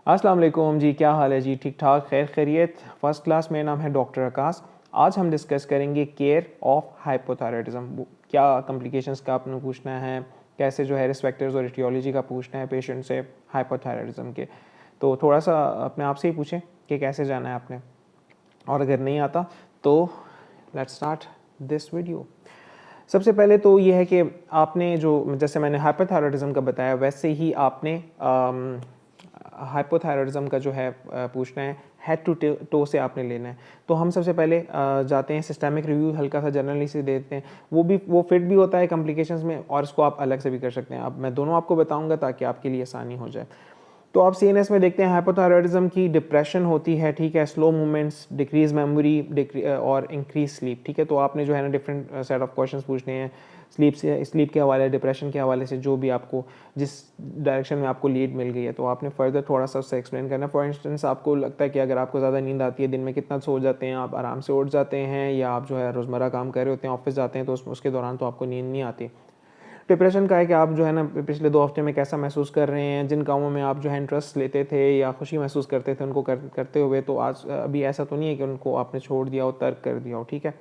अस्सलाम वालेकुम जी, क्या हाल है जी? ठीक ठाक, खैर खैरियत, फर्स्ट क्लास। मेरा नाम है डॉक्टर आकाश। आज हम डिस्कस करेंगे केयर ऑफ हाइपोथायराइडिज्म। क्या कॉम्प्लिकेशंस का आपने पूछना है, कैसे जो है रिस्क फैक्टर्स और एटियोलॉजी का पूछना है पेशेंट से हाइपोथायराइडिज्म के। तो थोड़ा सा अपने आप से ही पूछें कि कैसे जाना है आपने, और अगर नहीं आता तो लेट्स स्टार्ट दिस वीडियो। सबसे पहले तो ये है कि आपने जो, जैसे मैंने हाइपोथायराइडिज्म का बताया वैसे ही आपने हाइपोथायराइडिज्म का जो है पूछना है, हेड टू टो से आपने लेना है। तो हम सबसे पहले जाते हैं सिस्टमिक रिव्यू, हल्का सा जनरली से देते हैं। वो फिट भी होता है कॉम्प्लिकेशंस में, और इसको आप अलग से भी कर सकते हैं। अब मैं दोनों आपको बताऊंगा ताकि आपके लिए आसानी हो जाए। तो आप सीएनएस में देखते हैं हाइपोथायराइडिज्म की डिप्रेशन होती है, ठीक है, स्लो मूवमेंट्स, डिक्रीज मेमोरी और इंक्रीज स्लीप, ठीक है। तो आपने जो है ना डिफरेंट सेट ऑफ क्वेश्चंस पूछने हैं स्लीप के हवाले, डिप्रेशन के हवाले से, जो भी आपको जिस डायरेक्शन में आपको लीड मिल गई है तो आपने फर्दर थोड़ा सा उससे एक्सप्लेन करना है। फॉर इंस्टेंस आपको लगता है कि अगर आपको ज़्यादा नींद आती है, दिन में कितना सो जाते हैं, आप आराम से उठ जाते हैं, या आप जो है रोज़मर्रा काम कर रहे होते हैं, ऑफिस जाते हैं, तो उसके दौरान तो आपको नींद नहीं आती। डिप्रेशन का है कि आप जो है ना पिछले 2 हफ्ते में कैसा महसूस कर रहे हैं, जिन कामों में आप जो है इंटरेस्ट लेते थे या खुशी महसूस करते थे उनको करते हुए, तो आज अभी ऐसा तो नहीं है कि उनको आपने छोड़ दिया हो, तर्क कर दिया हो, ठीक है।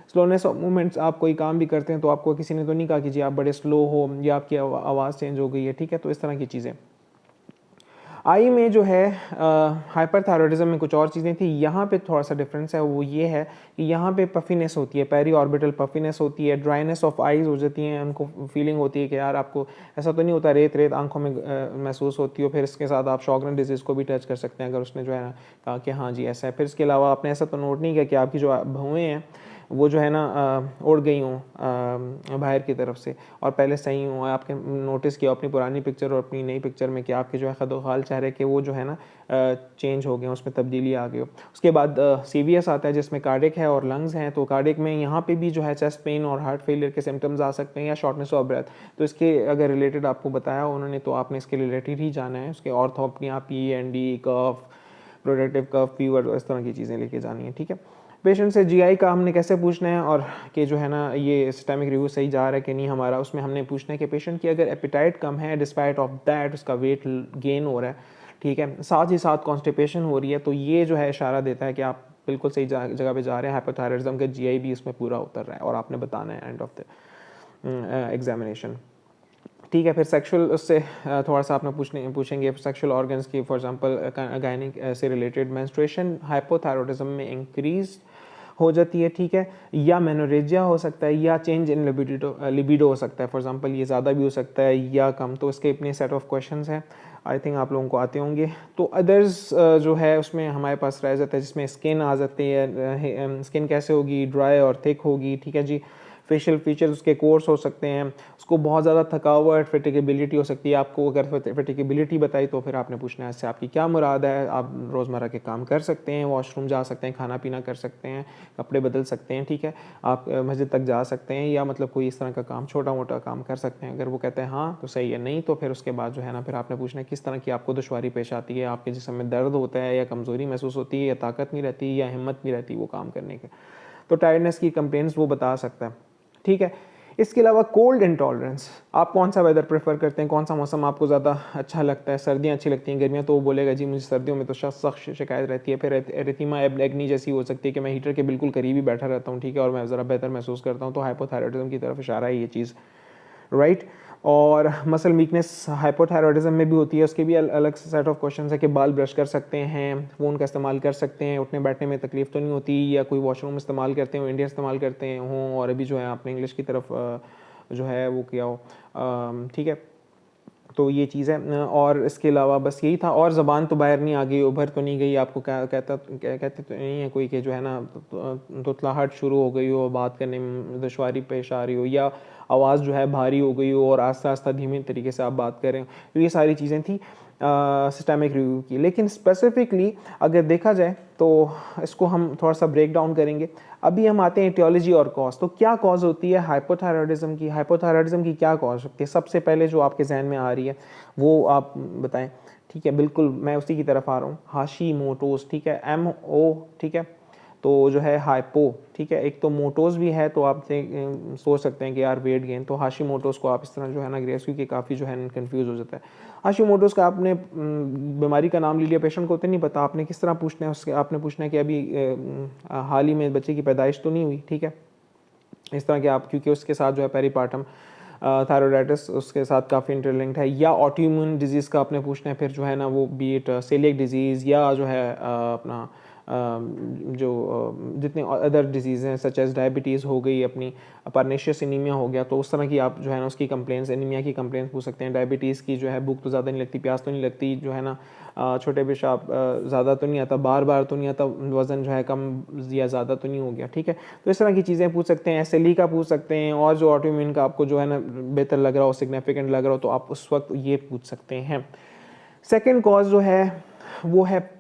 स्लोनेस ऑफ मूवमेंट्स, आप कोई काम भी करते हैं तो आपको किसी ने तो नहीं कहा कि जी आप बड़े स्लो हो या आपकी आवाज़ चेंज हो गई है, ठीक है। तो इस तरह की चीज़ें। आई में जो है हाइपरथायरॉयडिज्म में कुछ और चीज़ें थी, यहाँ पे थोड़ा सा डिफरेंस है। वो ये है कि यहाँ पे पफीनेस होती है, पेरी ऑर्बिटल पफीनेस होती है, ड्राइनेस ऑफ आईज हो जाती हैं, उनको फीलिंग होती है कि यार आपको ऐसा तो नहीं होता रेत रेत आंखों में महसूस होती हो। फिर इसके साथ आप शॉगरेन डिजीज़ को भी टच कर सकते हैं अगर उसने जो है ना कहा कि हाँ जी ऐसा है। फिर इसके अलावा आपने ऐसा तो नोट नहीं किया कि आपकी जो भौएँ हैं वो जो है ना उड़ गई हूँ बाहर की तरफ से, और पहले सही हूँ। आपके नोटिस किया अपनी पुरानी पिक्चर और अपनी नई पिक्चर में कि आपके जो है खदोखाल चेहरे के वो जो है ना चेंज हो गए, उसमें तब्दीली आ गई हो। उसके बाद सीवीएस आता है जिसमें कार्डिक है और लंग्स हैं। तो कार्डिक में यहाँ पे भी जो है चेस्ट पेन और हार्ट फेलियर के सिम्टम्स आ सकते हैं, या शॉर्टनेस ऑफ ब्रेथ। तो इसके अगर रिलेटेड आपको बताया उन्होंने तो आपने इसके रिलेटेड ही जाना है। उसके ऑर्थो अपनी आप END कफ, प्रोडक्टिव कफ, फीवर, इस तरह की चीज़ें लेके जानी है, ठीक है। पेशेंट से जीआई का हमने कैसे पूछना है, और कि जो है ना ये सिस्टमिक रिव्यू सही जा रहा है कि नहीं हमारा, उसमें हमने पूछना है कि पेशेंट की अगर एपिटाइट कम है, डिस्पाइट ऑफ दैट उसका वेट गेन हो रहा है, ठीक है, साथ ही साथ कॉन्स्टिपेशन हो रही है, तो ये जो है इशारा देता है कि आप बिल्कुल सही जगह पे जा रहे हैं। हाइपोथायरायडिज्म का जीआई भी इसमें पूरा उतर रहा है, और आपने बताना है एंड ऑफ द एग्जामिनेशन, ठीक है। फिर सेक्सुअल उससे थोड़ा सा आपने पूछेंगे सेक्सुअल ऑर्गन्स की, फॉर एग्जांपल गायनिक से रिलेटेड मेंस्ट्रुएशन हाइपोथायरॉयडिज्म में इंक्रीज हो जाती है, ठीक है, या मेनोरेजिया हो सकता है, या चेंज इन लिबिडो हो सकता है। फॉर एग्जांपल ये ज़्यादा भी हो सकता है या कम। तो इसके इतने सेट ऑफ क्वेश्चंस हैं, आई थिंक आप लोगों को आते होंगे। तो अदर्स जो है उसमें हमारे पास रह जाता है, जिसमें स्किन आ जाती है। स्किन कैसे होगी, ड्राई और थिक होगी, ठीक है जी। फेशियल फीचर्स उसके कोर्स हो सकते हैं, उसको बहुत ज़्यादा थकावट, फेटिगेबिलिटी हो सकती है। आपको अगर फेटिगेबिलिटी बताई तो फिर आपने पूछना है इससे आपकी क्या मुराद है। आप रोज़मर्रा के काम कर सकते हैं, वॉशरूम जा सकते हैं, खाना पीना कर सकते हैं, कपड़े बदल सकते हैं, ठीक है, आप मस्जिद तक जा सकते हैं, या मतलब कोई इस तरह का काम, छोटा मोटा काम कर सकते हैं। अगर वो कहते हैं हाँ तो सही है, नहीं तो फिर उसके बाद जो है ना फिर आपने पूछना है किस तरह की आपको दुश्वारी पेश आती है, आपके जिस्म में दर्द होता है, या कमज़ोरी महसूस होती है, या ताकत नहीं रहती, या हिम्मत नहीं रहती वो काम करने के। तो टायर्डनेस की कंप्लेंट्स वो बता सकता है, ठीक है। इसके अलावा कोल्ड इंटॉलरेंस, आप कौन सा वेदर प्रेफर करते हैं, कौन सा मौसम आपको ज़्यादा अच्छा लगता है, सर्दियाँ अच्छी लगती हैं, गर्मियाँ, तो वो बोलेगा जी मुझे सर्दियों में तो सख्त शिकायत रहती है। फिर एरिथीमा एग्नी जैसी हो सकती है कि मैं हीटर के बिल्कुल करीब ही बैठा रहता हूँ, ठीक है, और मैं ज़रा बेहतर महसूस करता हूँ। तो हाइपोथायरॉयडिज्म की तरफ इशारा है ये चीज़, राइट। और मसल वीकनेस हाइपोथायरॉयडिज्म में भी होती है, उसके भी अलग सेट ऑफ क्वेश्चन है कि बाल ब्रश कर सकते हैं, फ़ोन का इस्तेमाल कर सकते हैं, उठने बैठने में तकलीफ तो नहीं होती, या कोई वॉशरूम इस्तेमाल करते हो, इंडिया इस्तेमाल करते हों, और अभी जो है आपने इंग्लिश की तरफ जो है वो किया हो, ठीक है। तो ये चीज़ है, और इसके अलावा बस यही था। और ज़बान तो बाहर नहीं आ गई, उभर तो नहीं गई, आपको क्या कहते तो नहीं है कोई कि जो है ना तुतलाहट शुरू हो गई हो, बात करने में दुश्वारी पेश आ रही हो, या आवाज़ जो है भारी हो गई हो और आस्ता आस्ता धीमे तरीके से आप बात करें। तो ये सारी चीज़ें थी सिस्टमिक रिव्यू की। लेकिन स्पेसिफिकली अगर देखा जाए तो इसको हम थोड़ा सा ब्रेक डाउन करेंगे। अभी हम आते हैं एटियोलॉजी और कॉज। तो क्या कॉज होती है हाइपोथायरॉयडिज्म की, हाइपोथायरॉयडिज्म की क्या कॉज होती है, सबसे पहले जो आपके जहन में आ रही है वो आप बताएं, ठीक है। बिल्कुल मैं उसी की तरफ आ रहा हूँ, हाशीमोटोस, ठीक है, MO, ठीक है। तो जो है हाइपो, ठीक है, एक तो मोटोज़ भी है, तो आप सोच सकते हैं कि यार वेट गेन, तो हाशिमोटोज़ को आप इस तरह जो है ना ग्रेस, क्योंकि काफ़ी जो है कन्फ्यूज़ हो जाता है। हाशिमोटोज़ का आपने बीमारी का नाम ले लिया, पेशेंट को तो नहीं पता, आपने किस तरह पूछना है उसके, आपने पूछना है कि अभी हाल ही में बच्चे की पैदाइश तो नहीं हुई, ठीक है, इस तरह के आप, क्योंकि उसके साथ जो है पेरीपार्टम थायराइडाइटिस उसके साथ काफ़ी इंटरलिंक्ड है, या ऑटोइम्यून डिजीज़ का आपने पूछना है, फिर जो है ना वो बीट सेलियक डिजीज़ या जो है अपना जो जितने अदर डिजीज़ हैं सच एज़ डायबिटीज़ हो गई, अपनी परनेशियस एनीमिया हो गया, तो उस तरह की आप जो है ना उसकी कंप्लेंट्स, एनीमिया की कंप्लेंट्स पूछ सकते हैं। डायबिटीज़ की जो है भूख तो ज़्यादा नहीं लगती, प्यास तो नहीं लगती, जो है ना छोटे पेशाब ज़्यादा तो नहीं आता, बार बार तो नहीं आता, वज़न जो है कम या ज़्यादा तो नहीं हो गया, ठीक है, तो इस तरह की चीज़ें पूछ सकते हैं। एसएलई का पूछ सकते हैं, और जो ऑटोइम्यून का आपको जो है ना बेहतर लग रहा हो, सिग्निफिकेंट लग रहा हो, तो आप उस वक्त ये पूछ सकते हैं। सेकेंड कॉज जो है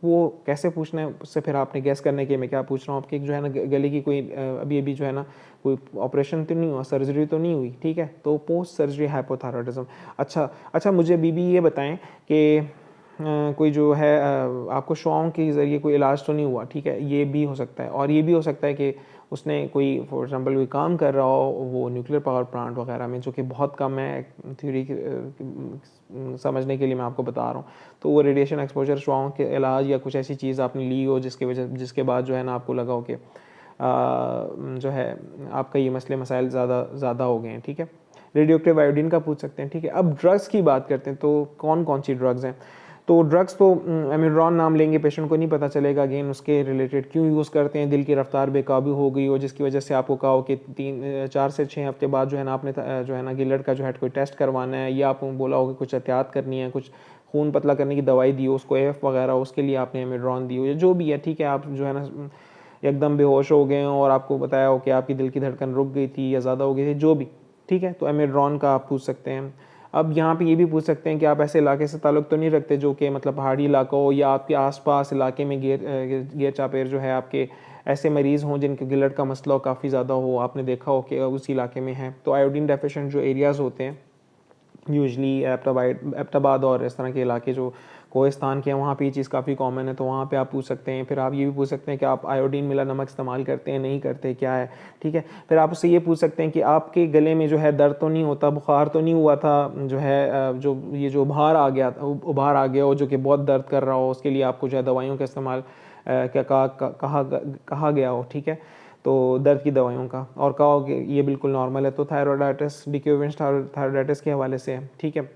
वो कैसे पूछना है, उससे फिर आपने गैस करने के मैं क्या पूछ रहा हूँ आपके, जो है ना गले की कोई अभी अभी जो है ना कोई ऑपरेशन तो नहीं हुआ, सर्जरी तो नहीं हुई, ठीक है, तो पोस्ट सर्जरी हाइपोथायरॉयडिज्म। अच्छा मुझे बीबी ये बताएं कि कोई जो है आपको शुआओं के ज़रिए कोई इलाज तो नहीं हुआ, ठीक है, ये भी हो सकता है। और ये भी हो सकता है कि उसने कोई फॉर एग्जांपल कोई काम कर रहा हो वो न्यूक्लियर पावर प्लांट वगैरह में, जो कि बहुत कम है, थ्योरी समझने के लिए मैं आपको बता रहा हूँ, तो वो रेडिएशन एक्सपोजर शुआओं के इलाज या कुछ ऐसी चीज़ आपने ली हो जिसके बाद जो है ना आपको लगा हो कि जो है आपका ये मसले मसाइल ज़्यादा हो गए हैं, ठीक है। रेडियोएक्टिव आयोडीन का पूछ सकते हैं, ठीक है। अब ड्रग्स की बात करते हैं, तो कौन कौन सी ड्रग्स हैं। तो ड्रग्स तो एमिड्रॉन नाम लेंगे, पेशेंट को नहीं पता चलेगा अगेन उसके रिलेटेड क्यों यूज़ करते हैं। दिल की रफ्तार बेकाबू हो गई हो जिसकी वजह से आपको कहा हो कि 4 से 6 हफ्ते बाद जो है ना आपने जो है ना गिलट का जो है कोई टेस्ट करवाना है, या आपको बोला हो कि कुछ एहतियात करनी है, कुछ खून पतला करने की दवाई दी हो उसको, एफ वगैरह, उसके लिए आपने एमिड्रॉन दी हो, या जो भी है, ठीक है। आप जो है ना एकदम बेहोश हो गए और आपको बताया हो कि आपकी दिल की धड़कन रुक गई थी या ज़्यादा हो गई थी, जो भी, ठीक है, तो एमिड्रॉन का आप पूछ सकते हैं। अब यहाँ पे ये भी पूछ सकते हैं कि आप ऐसे इलाके से ताल्लुक़ तो नहीं रखते जो कि मतलब पहाड़ी इलाका हो, या आपके आसपास इलाके में गेर चापेर जो है आपके ऐसे मरीज़ हों जिनके गिलट का मसला हो काफ़ी ज़्यादा हो, आपने देखा हो कि उस इलाके में है। तो आयोडीन डेफिशिएंट जो एरियाज़ होते हैं यूजली एबटाबाद और इस तरह के इलाके जो कोहिस्तान के हैं, वहाँ पे ये चीज़ काफ़ी कॉमन है, तो वहाँ पे आप पूछ सकते हैं। फिर आप ये भी पूछ सकते हैं कि आप आयोडीन मिला नमक इस्तेमाल करते हैं, नहीं करते, क्या है, ठीक है। फिर आप उससे ये पूछ सकते हैं कि आपके गले में जो है दर्द तो नहीं होता, बुखार तो नहीं हुआ था, जो है जो ये जो उभार आ गया हो जो कि बहुत दर्द कर रहा हो, उसके लिए आपको जो है दवाइयों का इस्तेमाल कहा गया हो, ठीक है, तो दर्द की दवाइयों का, और कहो कि ये बिल्कुल नॉर्मल है, तो थायराइडाइटिस डिक्यूवेंस थायराइडाइटिस के हवाले से है, ठीक है।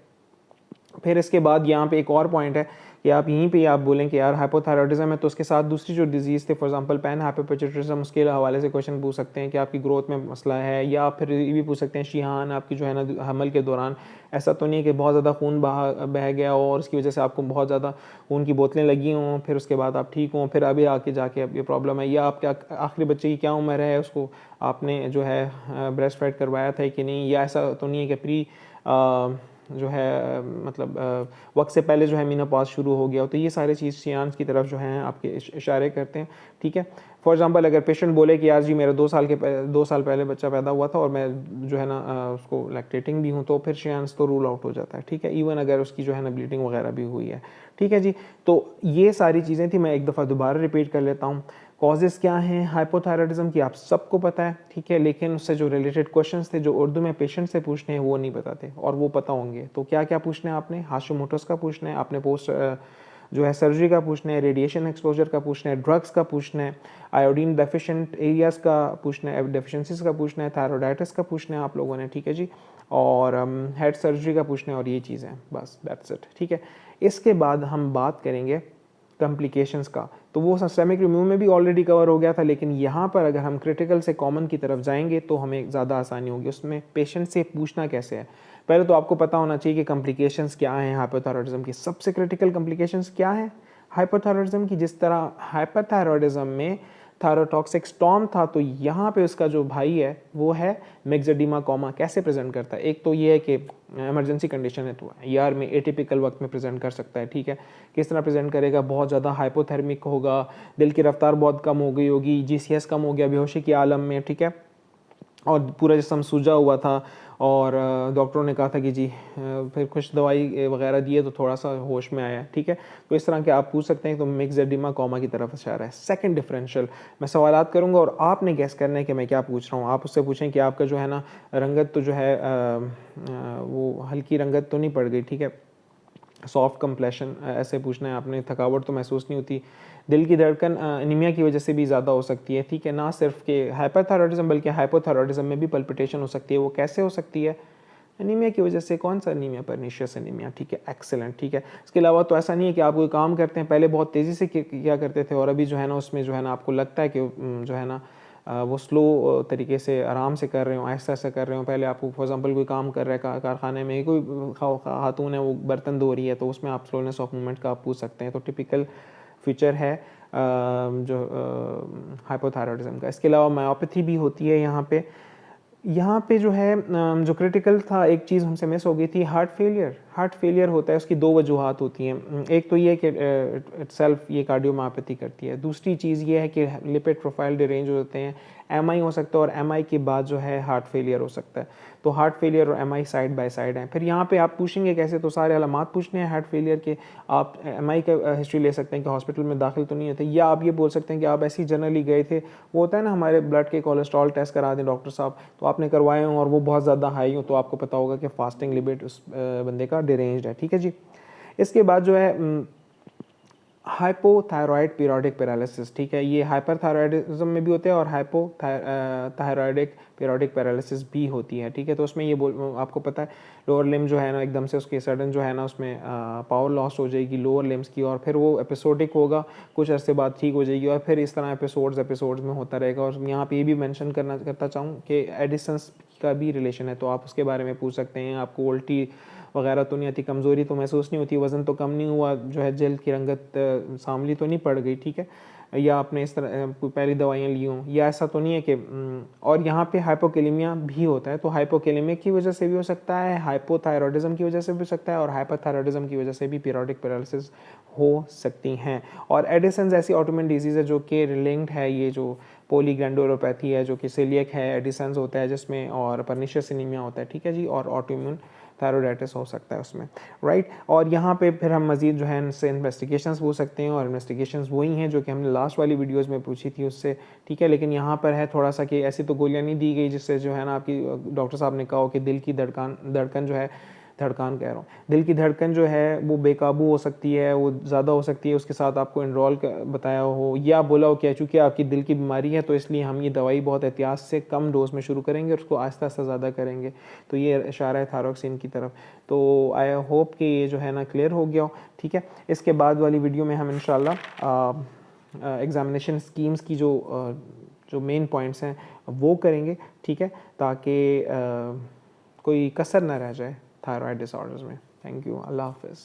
फिर इसके बाद यहाँ पे एक और पॉइंट है कि आप यहीं पे आप बोलें कि यार हाइपोथायरॉयडिज्म है, तो उसके साथ दूसरी जो डिजीज़ थे, फॉर एग्जांपल पैन हाइपोपिट्यूटरिज्म, उसके हवाले से क्वेश्चन पूछ सकते हैं कि आपकी ग्रोथ में मसला है, या फिर ये भी पूछ सकते हैं शिहान आपकी जो है ना हमल के दौरान ऐसा तो नहीं है कि बहुत ज़्यादा खून बह गया हो और उसकी वजह से आपको बहुत ज़्यादा खून की बोतलें लगी हों, फिर उसके बाद आप ठीक हों, फिर अभी आके जाके अब ये प्रॉब्लम है, या आपके आखिरी बच्चे की क्या उम्र है, उसको आपने जो है ब्रेस्ट फीड करवाया था कि नहीं, या ऐसा तो नहीं है कि प्री जो है मतलब वक्त से पहले जो है मीनोपॉज शुरू हो गया हो। तो ये सारी चीज़ शियान्स की तरफ जो हैं आपके इशारे करते हैं, ठीक है। फॉर एग्जांपल अगर पेशेंट बोले कि यार जी मेरा 2 साल पहले बच्चा पैदा हुआ था और मैं जो है ना उसको लैक्टेटिंग भी हूँ, तो फिर शियान्स तो रूल आउट हो जाता है, ठीक है, इवन अगर उसकी जो है ना ब्लीडिंग वगैरह भी हुई है, ठीक है जी। तो ये सारी चीज़ें थी, मैं एक दफ़ा दोबारा रिपीट कर लेता हूँ। कॉजेज़ क्या हैं हाइपोथायरॉयडिज्म की, आप सबको पता है, ठीक है, लेकिन उससे जो रिलेटेड क्वेश्चंस थे जो उर्दू में पेशेंट से पूछने हैं वो नहीं बताते, और वो पता होंगे। तो क्या क्या पूछना है आपने, हाशिमोटोस का पूछना है आपने, पोस्ट जो है सर्जरी का पूछना है, रेडिएशन एक्सपोजर का पूछना है, ड्रग्स का पूछना है, आयोडीन डेफिशिएंट एरियाज़ का पूछना है, डेफिशिएंसीज का पूछना है, थायरोडाइटिस का पूछना है आप लोगों ने, ठीक है जी, और हेड सर्जरी का पूछना है, और ये चीज़ें बस, दैट्स इट, ठीक है। इसके बाद हम बात करेंगे कॉम्प्लिकेशंस का, तो वो सिस्टेमिक रिव्यू में भी ऑलरेडी कवर हो गया था, लेकिन यहाँ पर अगर हम क्रिटिकल से कॉमन की तरफ जाएंगे तो हमें ज़्यादा आसानी होगी। उसमें पेशेंट से पूछना कैसे है, पहले तो आपको पता होना चाहिए कि कॉम्प्लिकेशंस क्या हैं हाइपोथायरॉयडिज्म की। सबसे क्रिटिकल कॉम्प्लिकेशंस क्या है हाइपोथायरॉयडिज्म की, जिस तरह हाइपरथायरॉयडिज्म में थायरोटॉक्सिक स्टॉर्म था, तो यहाँ पे उसका जो भाई है वो है मिक्सएडिमा कोमा। कैसे प्रेजेंट करता है, एक तो ये है कि इमरजेंसी कंडीशन है तो ईआर में एटिपिकल वक्त में प्रेजेंट कर सकता है, ठीक है। किस तरह प्रेजेंट करेगा, बहुत ज़्यादा हाइपोथर्मिक होगा, दिल की रफ्तार बहुत कम हो गई होगी, जीसीएस कम हो गया बेहोशी की आलम में, ठीक है, और पूरा जिस्म सूजा हुआ था और डॉक्टरों ने कहा था कि जी फिर कुछ दवाई वगैरह दिए तो थोड़ा सा होश में आया, ठीक है। तो इस तरह के आप पूछ सकते हैं। तो मिक्स एडिमा कोमा की तरफ इशारा है। सेकंड डिफरेंशियल, मैं सवालात करूंगा और आपने गैस करना है कि मैं क्या पूछ रहा हूँ। आप उससे पूछें कि आपका जो है ना रंगत तो जो है वो हल्की रंगत तो नहीं पड़ गई, ठीक है, सॉफ्ट कंप्लेशन, ऐसे पूछना है आपने। थकावट तो महसूस नहीं होती। दिल की धड़कन एनीमिया की वजह से भी ज़्यादा हो सकती है, ठीक है, ना सिर्फ कि हाइपरथायरॉयडिज्म बल्कि हाइपोथायरॉयडिज्म में भी पल्पिटेशन हो सकती है। वो कैसे हो सकती है? एनीमिया की वजह से। कौन सा एनीमिया? परनीशियस एनीमिया, ठीक है, एक्सेलेंट, ठीक है। इसके अलावा तो ऐसा नहीं है कि आप कोई काम करते हैं, पहले बहुत तेज़ी से किया करते थे और अभी जो है ना उसमें जो है ना आपको लगता है कि जो है ना वो स्लो तरीके से आराम से कर रहे हो, ऐसा ऐसा कर रहे हो। पहले आपको फॉर एग्जांपल कोई काम कर रहा है कारखाने में, कोई खातून है वो बर्तन धो रही है, तो उसमें आप स्लोनेस ऑफ मूवमेंट का आप पूछ सकते हैं। तो टिपिकल फीचर है जो हाइपोथायरॉयडिज्म का। इसके अलावा मायोपैथी भी होती है यहाँ पे जो है जो क्रिटिकल था, एक चीज़ हमसे मिस हो गई थी, हार्ट फेलियर। हार्ट फेलियर होता है, उसकी दो वजूहात होती हैं। एक तो ये कि इटसेल्फ ये कार्डियोमायोपैथी करती है। दूसरी चीज़ ये है कि लिपिड प्रोफाइल डिरेंज होते हैं, एमआई हो सकता है और एमआई के बाद जो है हार्ट फेलियर हो सकता है। तो हार्ट फेलियर और एमआई साइड बाय साइड हैं। फिर यहाँ पे आप पूछेंगे कैसे, तो सारे अलामात पूछने हैं हार्ट फेलियर के। आप एमआई का हिस्ट्री ले सकते हैं कि हॉस्पिटल में दाखिल तो नहीं होते, या आप ये बोल सकते हैं कि आप ऐसे ही जनरली गए थे, वो होता है ना हमारे ब्लड के कोलेस्ट्रॉल टेस्ट करा दें डॉक्टर साहब, तो आपने करवाए हों और वो बहुत ज़्यादा हाई हो, तो आपको पता होगा कि फास्टिंग लिमिट उस बंदे का डिरेंज्ड है, ठीक है जी। इसके बाद जो है हाइपोथायरॉयड पीरियोडिक पैरालिसिस, ठीक है, ये हाइपरथायरॉयडिज्म में भी होते हैं और हाइपोथायरॉयडिक पीरियोडिक पैरालिसिस भी होती है, ठीक है। तो उसमें ये आपको पता है लोअर लिम जो है ना एकदम से उसके सडन जो है ना उसमें पावर लॉस हो जाएगी लोअर लिम्स की, और फिर वो एपिसोडिक होगा, कुछ अरसे बाद ठीक हो जाएगी और फिर इस तरह एपिसोड्स में होता रहेगा। और यहाँ पे ये भी मेंशन करता चाहूँ कि एडिसंस का भी रिलेशन है, तो आप उसके बारे में पूछ सकते हैं। आपको उल्टी वगैरह तो नहीं आती, कमज़ोरी तो महसूस नहीं होती, वज़न तो कम नहीं हुआ, जो है जल्द की रंगत सांवली तो नहीं पड़ गई, ठीक है, या आपने इस तरह कोई पहली दवाइयाँ ली हों, या ऐसा तो नहीं है कि और यहाँ पे हाइपोकेलेमिया भी होता है। तो हाइपोकेलेमिया की वजह से भी हो सकता है, हाइपोथायरॉयडिज्म की वजह से भी हो सकता है और हाइपरथायरॉयडिज्म की वजह से भी पीरियोडिक पैरालिसिस हो सकती हैं। और एडिसन्स ऐसी ऑटोइम्यून डिजीज़ है जो कि लिंक्ड है, ये जो पॉलीग्लैंडुलोपैथी है जो कि सेलियक है, एडिसन्स होता है जिसमें, और परनीशियस एनीमिया होता है, ठीक है जी, और ऑटोइम्यून थायरोडाइटिस हो सकता है उसमें, राइट। और यहाँ पे फिर हम मजीद जो है इनसे इन्वेस्टिगेशंस पूछ सकते हैं, और इन्वेस्टिगेशंस वही हैं जो कि हमने लास्ट वाली वीडियोस में पूछी थी उससे, ठीक है। लेकिन यहाँ पर है थोड़ा सा कि ऐसी तो गोलियाँ नहीं दी गई जिससे जो है ना आपकी डॉक्टर साहब ने कहा हो कि दिल की धड़कन जो है, धड़कन कह रहा हूँ, दिल की धड़कन जो है वो बेकाबू हो सकती है, वो ज़्यादा हो सकती है, उसके साथ आपको एनरोल बताया हो या बोला हो कि चूँकि आपकी दिल की बीमारी है तो इसलिए हम ये दवाई बहुत एहतियात से कम डोज में शुरू करेंगे और उसको आहिस्ता आहिस्ता ज़्यादा करेंगे। तो ये इशारा है थायरॉक्सिन की तरफ। तो आई होप कि ये जो है ना क्लियर हो गया हो, ठीक है। इसके बाद वाली वीडियो में हम इंशाल्लाह एग्ज़ामिनेशन स्कीम्स की जो मेन पॉइंट्स हैं वो करेंगे, ठीक है, ताकि कोई कसर ना रह जाए थायराइड डिसऑर्डर्स में। थैंक यू, अल्लाह हाफ़िज़।